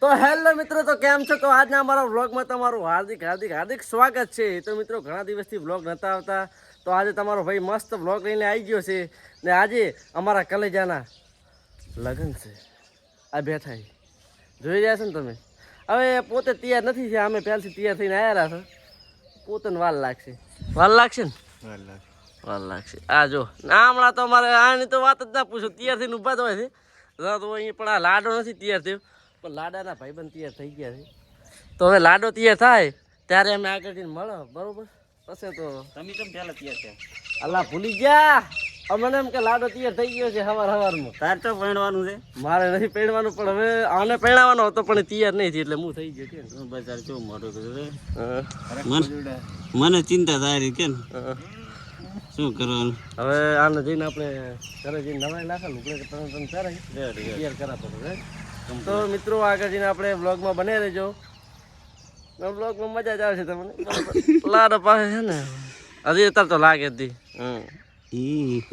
તો હેલો મિત્રો, તો કેમ છો? તો આજના અમારા વ્લોગમાં તમારું હાર્દિક હાર્દિક હાર્દિક સ્વાગત છે. તો મિત્રો ઘણા દિવસથી વ્લોગ નહોતા આવતા, તો આજે તમારો ભાઈ મસ્ત વ્લોગ લઈને આવી ગયો છે. ને આજે અમારા કલેજાના લગ્ન છે. આ બેઠા જોઈ રહ્યા છો ને તમે. હવે પોતે તૈયાર નથી છે, અમે પહેલાંથી તૈયાર થઈને આવ્યા છે. પોતાને વાર લાગશે, વાર લાગશે ને વાર લાગશે. આ જો ના હમણાં તો અમારે આની તો વાત જ ના પૂછો, તૈયાર થઈને ઊભા જ હોય છે. તો અહીં પણ આ લાડો નથી તૈયાર થયો, પણ લાડાના ભાઈબંધ તૈયાર થઈ ગયા છે. તો હવે લાડો તૈયાર થાય ત્યારે અમે આગળ જઈને મળો, બરોબર? પછી તો તમે કેમ પહેલા તૈયાર થયા? અલ્લાહ ભૂલી ગયા અમને એમ કે લાડો તૈયાર થઈ ગયો છે સવારમાં. તાર તો પરણવાનું છે. મારે નથી પહેરવાનું, પણ હવે આને પહેરાવાનો હતો પણ તૈયાર નહીં થઈ એટલે હું થઈ ગયો છે. બજાર કેવું મોટું કર્યું મને ચિંતા થાય કે શું કરવાનું. હવે આને જઈને આપણે ઘરે જઈને નવાઈ નાખે લુગડે ત્રણ તૈયાર કરાતો પડે. તો મિત્રો આગળ જઈને આપણે વ્લોગમાં બને રહેજો. વ્લોગમાં મજા જ આવશે તમને. લાડો પાસે છે ને હજી અત્યારે તો લાગે જ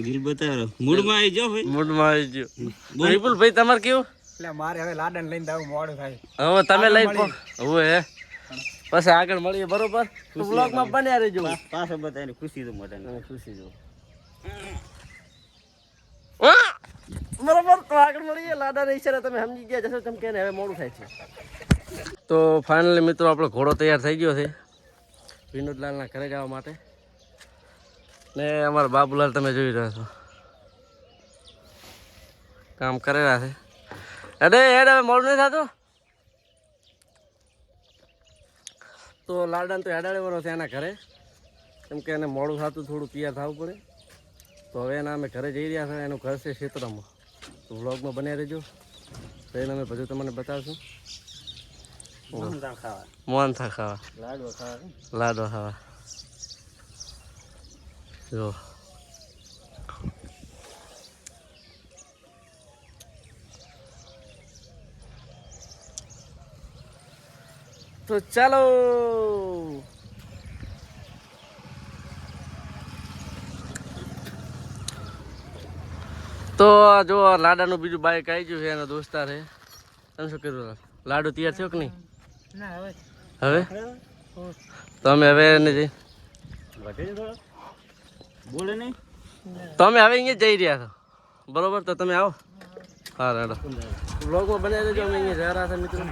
દિલ બતાવો મૂડમાં આવી જાઓ ભાઈ. મૂડમાં આવી ગયો. વિપુલ ભાઈ તમારે કેવું? એટલે મારે હવે લાડન લઈને આવું મોડું થાય. હવે તમે લઈને હવે હે પછી આગળ મળીએ, બરોબર? વ્લોગમાં બન્યા રહેજો. પાછો બતાવીને ખુશી તો મોટા ખુશી જો બરોબર. તો આગળ મળીએ. લાડાના ઈશારે તમે સમજી ગયા જશો તમે કે હવે મોડું થાય છે. તો ફાઇનલી મિત્રો આપણો ઘોડો તૈયાર થઈ ગયો છે વિનોદલાલના ઘરે જવા માટે. ને અમારા બાબુલાલ તમે જોઈ રહ્યા છો કામ કરી રહ્યા છે. અરે હેડ હવે મોડું નહીં થતું. તો લાડાને તો હેડાડવાનો છે એના ઘરે, કેમ કે એને મોડું થતું થોડું તૈયાર થવું પડે. તો હવે એના અમે ઘરે જઈ રહ્યા છે. એનું ઘર છે ક્ષેત્રમાં. તો વ્લોગમાં બન્યા રહેજો, તો એને અમે બધું તમને બતાવશું. મોહનથા ખાવા, લાડવા ખાવા. જો તો ચાલો. તો જો લાડાનું બીજું બાઈક આવી ગયું છે, એનો દોસ્તાર છે. તમે શું કર્યું? લાડુ તૈયાર થયો કે નહીં? હવે તો અમે હવે એને જઈ બોલે નહીં. તો અમે હવે અહીંયા જઈ રહ્યા છો, બરોબર? તો તમે આવો. હા રેડો. બ્લોગમાં બનાવી દેજો. અમે અહીંયા જઈ રહ્યા હતા મિત્રો.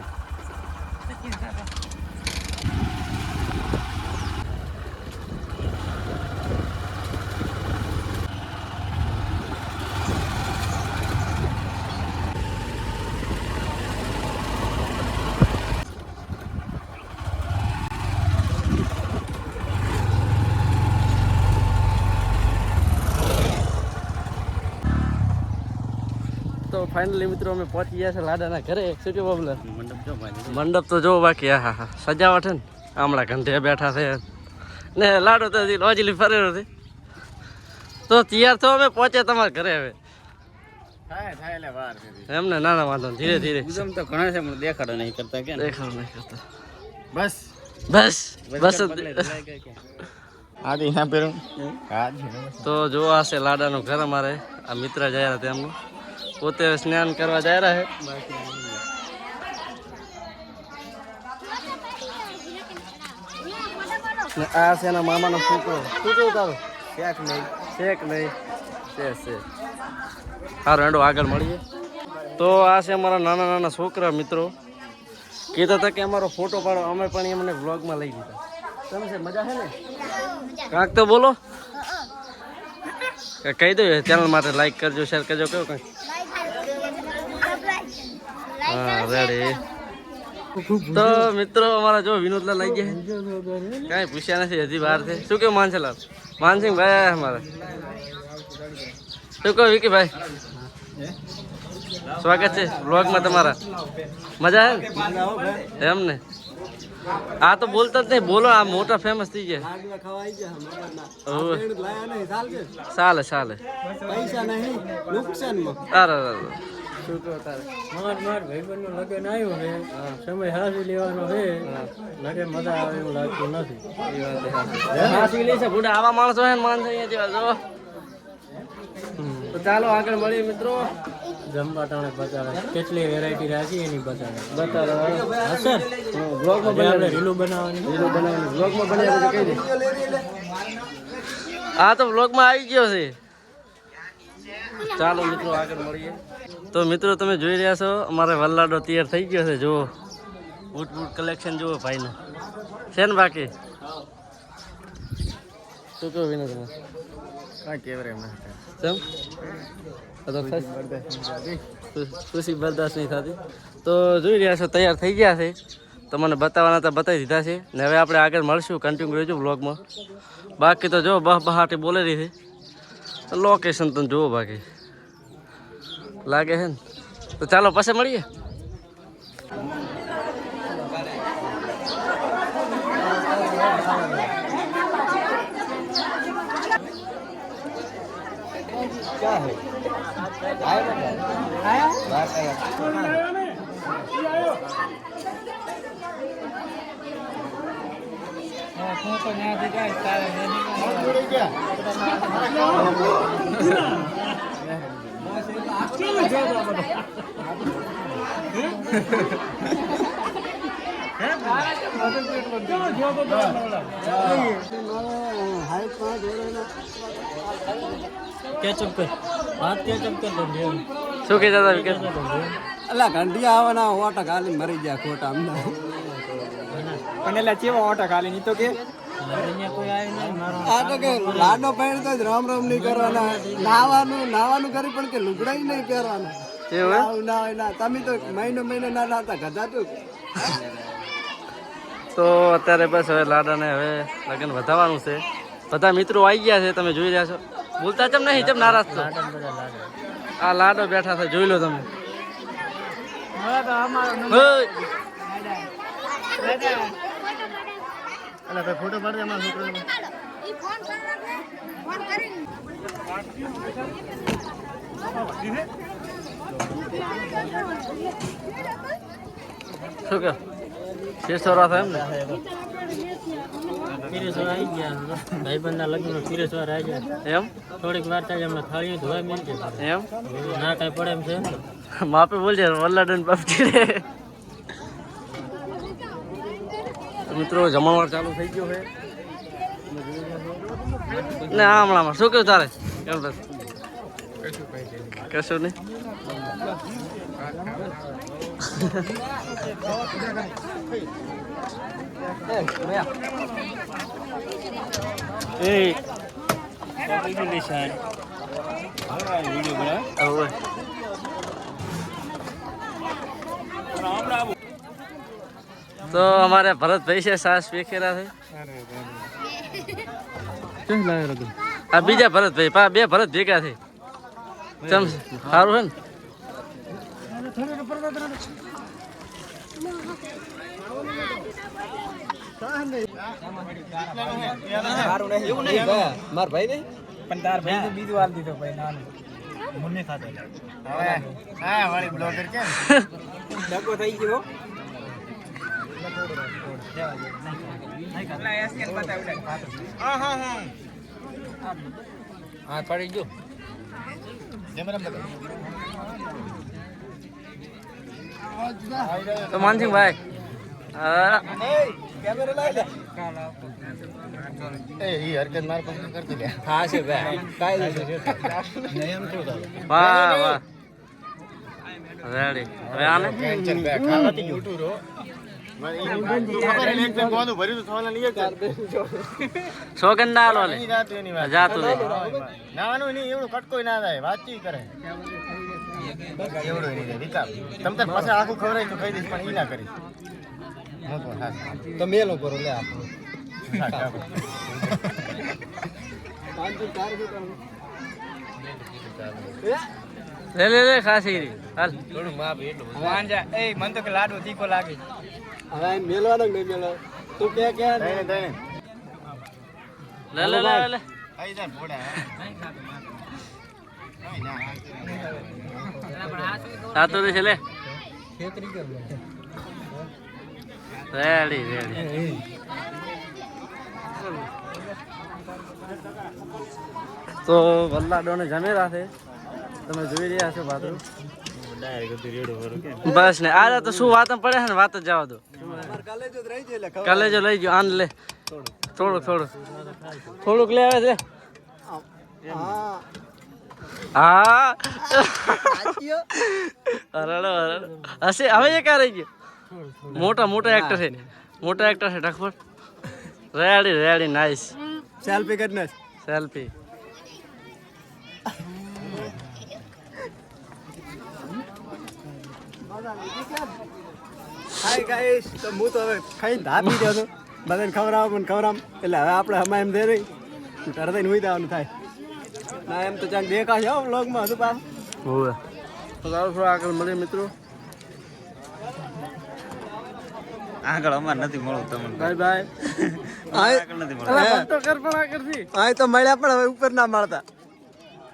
તો ફાઇનલી મિત્રો અમે પહોંચી ગયા છે લાડાના ઘરે. શું કે બાબુલા? મંડપ તો જો બાકી. હા હા સજાવટ છે ને. આમળા ઘંટે બેઠા છે ને લાડો તો હજી લોજલી ફરેલો છે. તો તૈયાર થો, અમે પહોંચ્યા તમારા ઘરે. હવે એમને નાના વાંધો ધીરે ધીરે તો ઘણા છે પણ દેખાડો નહીં કરતા કે દેખાડો નહીં કરતા. બસ બસ બસ આદી હા પેરું. તો જો આ છે લાડાનું ઘર અમારે. આ મિત્ર જઈ રહ્યા તેમનું પોતે સ્નાન કરવા જઈ રહ્યા છે. આ છે એના મામાનો છોકરો. શું કેવું તારું? શેક નહીં છે. સારું હેડો આગળ મળીએ. તો આ છે અમારા નાના નાના છોકરા મિત્રો. કીધા હતા કે અમારો ફોટો પાડો, અમે પણ એમને વ્લોગમાં લઈ દીધા. તમે છે મજા છે ને? કાંક તો બોલો. કહી દો ચેનલ માટે લાઈક કરજો, શેર કરજો. કેવું કંઈક? હા રેડી. તો મિત્રો અમારા જો વિનોદલાલ લઈ ગયા. કાંઈ પૂછ્યા નથી હજી બહાર છે. શું કેવું માનસલાલ? માનસિંહ ભાઈ અમારે શું કહો વિકીભાઈ? સ્વાગત છે બ્લોગમાં તમારા. મજા આવે ને એમ ને? આ તો બોલતા જ નહીં. બોલો, આ મોટા ફેમસ થઈ ગયા. ચાલે ચાલે. અરે ભાઈબંધનું લગ્ન આવ્યું છે, સમય હાસી લેવાનો છે, લગે મજા આવે એવું લાગતું નથી. આવા માણસો હે માણસ અહીંયા જેવા જો. તો ચાલો આગળ મળીએ મિત્રો. જમવા ટાણે બતાવે કેટલી વેરાયટી રાખી એની બતાવે બતાવો હશે બ્લોગમાં આપણે બનાવી રીલું બનાવવાની વિડીયો બનાવીને બ્લોગમાં બનાવી પછી કહી દે આ તો બ્લોગમાં આવી ગયો છે ચાલો મિત્રો આગળ મળીએ તો મિત્રો તમે જોઈ રહ્યા છો અમારે વલ્લાડો તૈયાર થઈ ગયો છે જુઓ બૂટ કલેક્શન જુઓ ભાઈનું છે ને બાકી શું કહું વિનોદ તમે કાંઈ કેવરે એમ ચમ ખુશી બરદાસ્ત નહીં થતી તો જોઈ રહ્યા છો તૈયાર થઈ ગયા છે તમને બતાવવાના તો બતાવી દીધા છે ને હવે આપણે આગળ મળશું કન્ટિન્યુ રહેજો બ્લોગમાં બાકી તો જો બહાટી બોલે રહી છે લોકેશન તમે જુઓ બાકી લાગે છે ને તો ચાલો પછી મળીએ क्या है કેચઅપ કર હાથ કેચઅપ કર દો શું કહેતા હતા વિકેટ અલા ઘંટિયા આવવાના ઓટા ખાલી મરી ગયા ખોટા અમને પણ એટલે ચેવા ઓટા ખાલી નહીં તો કે અહીંયા કોઈ આવે નહીં મારો આ તો કે લાડો પહેરતો જ રામ રામ નહીં કરવાના નાવાનું કરી પણ કે લુગડા નહીં પહેરવાના એવું એમ? આવું ના હોય ના તમે તો મહિનો ના નાતા ગધા તું તો અત્યારે બસ હવે લાડાને હવે લગ્ન વધારવાનું છે બધા મિત્રો આવી ગયા છે તમે જોઈ રહ્યા છો બોલતા ચમ નહીં ચમ નારાજ છો આ લાડો બેઠા છે જોઈ લો તમે ફોટો પાડી અમારા છોકરો શું કે શેષોરા થાય એમ ને પીરેશ્વર આવી ગયા ભાઈબંધના લગ્ન પીરેશ્વર આવી ગયા એમ થોડીક વાર થાય એમને થાળીઓ ધોવા મળશે એમ ના કાંઈ પડે એમ છે માપે બોલજે વલ્લાડન બાપજી રે મિત્રો જમણવાર ચાલુ થઈ ગયો છે ને આ હમણાં શું કેવું તારે કેમ બસ કશું નહીં એ તો અમારે ભરતભાઈ છે સાસ પેખેલા છે આ બીજા ભરતભાઈ બે ભરત ભેગા છે ચમ સારું છે ને માર ભાઈ નહીં પણ તાર ભાઈ બીજું હાલ દીધો ભાઈ નાનું મુન્ને ખાતે હા વાળી બ્લોગર કે ડકો થઈ ગયો હા પડી ગયો તો માનસિંહ ભાઈ હા છે ભાઈ કાયદો છે વાહ વાહ રેડી હવે આને સોગંદ ના આલો લે જાતું રે નાનું નહીં એવડું કટકોય ના થાય વાતચીત કરે એવડું નહીં વિકાસ તમ તાર પાસે આખું ખવડાય તો કહી દઈશ પણ ઈ ના કરી તો મેલો કરો લે આપણે લે લે લે ખાસી રી હાલ થોડું માપ એટલું વાંજા એ મન તો કે લાડુ તીખો લાગે હવે મેલવાનો નહીં મેલો તું કે લે લે લે લે આઈ જા ભોડા સાતું રે છે લે ખેતરી કર રેડી રેડી તો વલ્લાડોને જમેલા છે તમે જોઈ રહ્યા છો બાજુ ડાયરેક્ટ રેડો ભરું કે બસ ને આ તો શું વાત પડે છે ને વાત જ જવા દો કાલે જ રહી જાય એટલે કલેજો લઈ ગયો આન લે થોડુંક લે આવે છે હા હા સાચીઓ અરડો હશે હવે એ ક્યાં રહી ગયો મોટા એક્ટર છે ઠકફર રેડી નાઈસ સેલ્ફી કરને સેલ્ફી હાય ગાઈસ તો હું તો હવે ખાઈને ધાપી ગયો છું બધાને ખવડાવ એટલે હવે આપણે હમણાં એમ દે નહીં તરત જ હુઈ જવાનું થાય ના એમ તો ચાલ દેખાશે હો વ્લોગમાં હતું પાછું હોવે તો ચાલો થોડા આગળ મળીએ મિત્રો આગળ અમાર નથી મળવું તમને બાય આગળ નથી મળવું તો કર પણ આગળથી હા તો મળ્યા પણ હવે ઉપર ના મળતા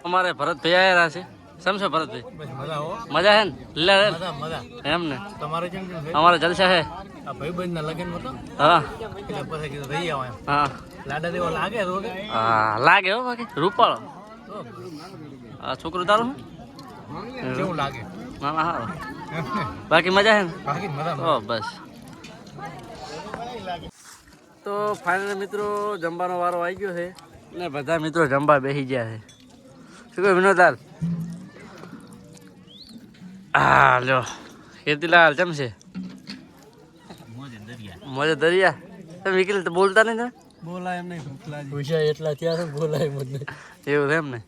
અમારે ભરતભાઈ આયા છે સમજો ભરતભાઈ મજા હો મજા હે ને લીલા રે મજા એમ ને તમારે કેમ છે અમારે જલસા હે આ ભાઈબંધના લગન હતો હા એટલે પછી કીધું રહી આવો એમ હા લાડા દેવો લાગે તો કે હા લાગે હો બાકી રૂપાળો આ છોકરું તારું કેવું લાગે ના હારો બાકી મજા હે ને બાકી મજા ઓ બસ તો ફાઇનલ મિત્રો જમવાનો વારો આવી ગયો છે ને બધા મિત્રો જમવા બેસી ગયા છે શું કહ્યું વિનોદલાલ હા લ્યો કીર્તિલાલ જમશે મોજે દરિયા તમે વિકિલ તો બોલતા નહીં તમે બોલાય એમ નહીં ભૂખ લાગી પૂછ્યા એટલા ત્યાં બોલાય મને એવું છે એમ ને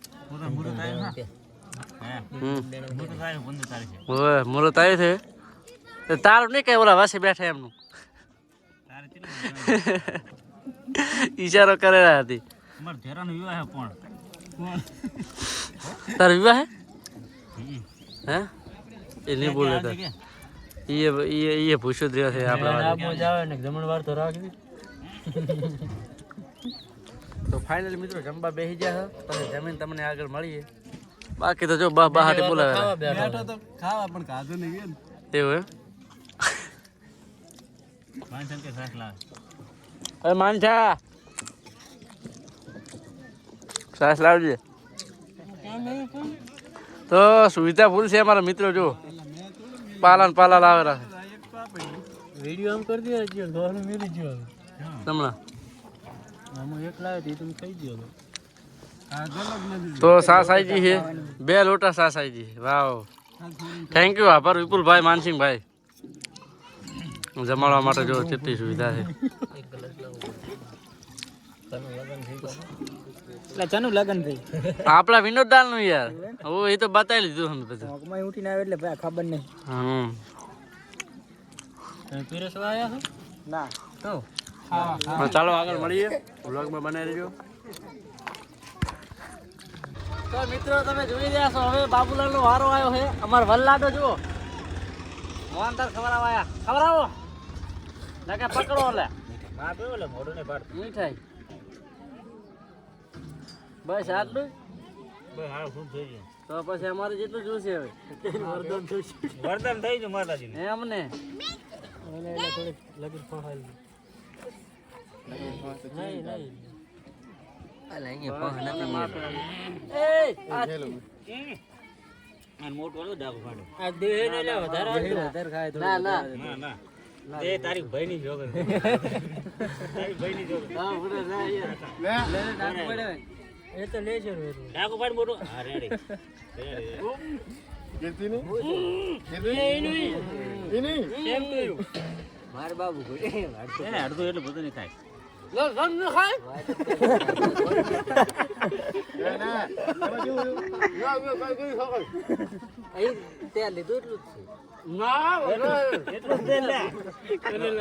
હવે મુહૂર્ત આવ્યું છે તો તારું નહીં કઈ ઓલા વાસે બેઠા એમનું ઈશારો કરેલા હતી તારો વિવાહ હે એ નહીં બોલે તાર એ પૂછ્યું જ રહ્યો છે આપણા જમણવાર તો રાખી તો ફાઇનલી મિત્રો જમવા બેસી ગયા છે પછી જમીન તમને આગળ મળીએ બાકી તો જો બહાટી બોલાવે બેઠો તો ખાવા પણ ખાધું નહીં ગયું એવું હવે માનછા સાસ લાવજે તો સુવિધા ફૂલ છે અમારા મિત્રો જો પાલા લાવેલા વિડીયો આમ કરી દે જે ઘરનું મેરી જો તમને આમ એક લાવે તો તમે કહી દો તો સાસ આઈજી છે 2 લોટા સાસ આઈજી છે વાવ થેન્ક યુ આભાર વિપુલભાઈ માનસિંહભાઈ જમાડવા માટે જો કેટલી સુવિધા છે એટલે ચાનું લગન થઈ આપણા વિનોદલાલ નું યાર ઓ એ તો બતાવી લીધું અમે બધું કમાઈ ઉઠીને આવે એટલે ભાઈ ખબર નહીં પીરસવા આવ્યા છો ના તો ચાલો આગળ મળીએ વ્લોગમાં બનાવી દેજો તો મિત્રો તમે જોઈ રહ્યા છો હવે બાબુલાલ નો વારો આવ્યો છે અમાર વલ્લાડો જુઓ મોહનદાસ ખવડાવો નાકે પકડો લે ના પે ઓલે મોઢું ને પાડ મીઠાઈ બસ આટલું બસ હાલ ખૂબ થઈ ગયું તો પછી અમારે જેટલું જોશે હવે વરદાન થઈ ગયું માતાજી ને એમને એટલે થોડીક લગન ફાફાઈ નહીં મોટું વાળું ડાકુ પાડે આ દેહ ને લે વધારે ખાય તો ના ના એ તારી ભાઈ ની જોગર તારી ભાઈ ની જોગર હા બુડે ના યાર લે ડાકુ પડે એ તો લે છે ડાકુ પાડ મોટું હા રેડી કીર્તિ નહીં કેમ કર્યું માર બાબુ કોઈ એને અડધું એટલે બધું નહીં ખાય લો સમ ન ખાય અહીં તે લીધું એટલું જ છે ના એટલું દે લે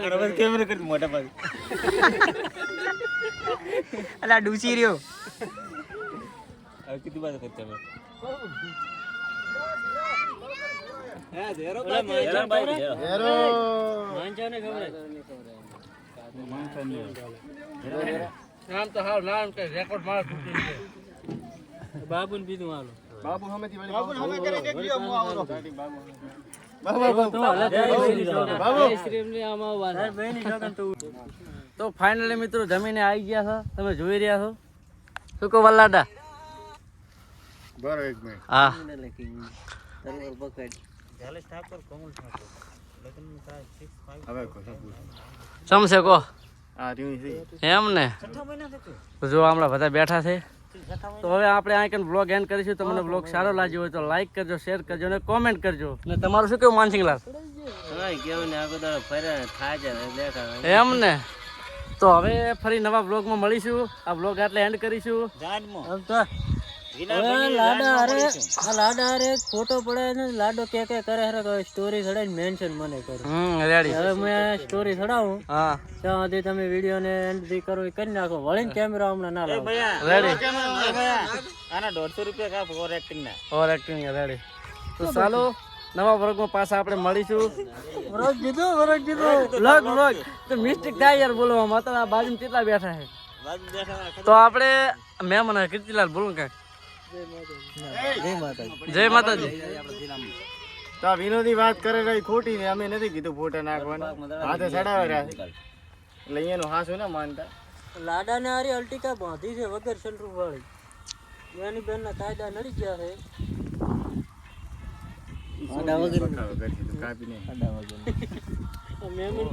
બરાબર કેમેરા કરી મોટા ભાઈ અલા ડૂસી રહ્યો હવે કીધું બાદ કરતે હવે હે ધેરો માનચાને ખબર નામ તો હાવ નામ કે રેકોર્ડ માર તૂટી છે બાબુને પીધું હાલો બાબુ સામેથી બાબુ સામે કરે કે ગયો મો આવરો તો ફાઇનલી મિત્રો જમીને આવી ગયા છો તમે જોઈ રહ્યા છો શું કહો વલ્લાડા બરો એક મિનિટ હા હવે કોઈ સમશે કહો આ રહ્યું છે એમ ને જો હમણાં બધા બેઠા છે તો હવે આપણે આ કંઈ બ્લોગ એન્ડ કરીશું. તમને બ્લોગ સારો લાગ્યો હોય તો લાઈક કરજો, શેર કરજો અને કોમેન્ટ કરજો. ને તમારું શું કેવું માનસિંગલાલ? એમ ને તો હવે ફરી નવા બ્લોગમાં મળીશું. આ બ્લોગ આટલે એન્ડ કરીશું. લાડા અરે ફોટો પડે ને લાડો કે કરે સ્ટોરી ચડાવીને મેન્શન મને કરો. રેડી. હવે મેં સ્ટોરી ચડાવું હા ત્યાં સુધી તમે વિડીયો ને એન્ડ કરો એ કરી નાખો. વળીને કેમેરા હમણાં ના લાવો. રેડી. આના 150 રૂપિયા કાપ ઓવર એક્ટિંગ ના. Over acting ready. તો ચાલો નવા વર્ગમાં પાછા આપણે મળીશું. વરસ દીધું બ્લોગ તો મિસ્ટેક થાય યાર બોલવામાં. તો આ બાજુમાં કેટલા બેઠા છે તો આપણે મહેમાન કીર્તિલાલ બોલું કાંઈક. જય માતાજી. તો આ વિનોદી વાત કરે રહી ખોટી ને અમે નથી કીધું ફોટા નાખવાના હાથે ચડાવે રહ્યા એટલે અહીંયાનું હાસું ના માનતા લાડા ને હારી અલ્ટિકા બાંધી છે વગર સનરૂફ વાળી. એની બેન ના કાયદા નડી ગયા છે. કાપીને મહેમાન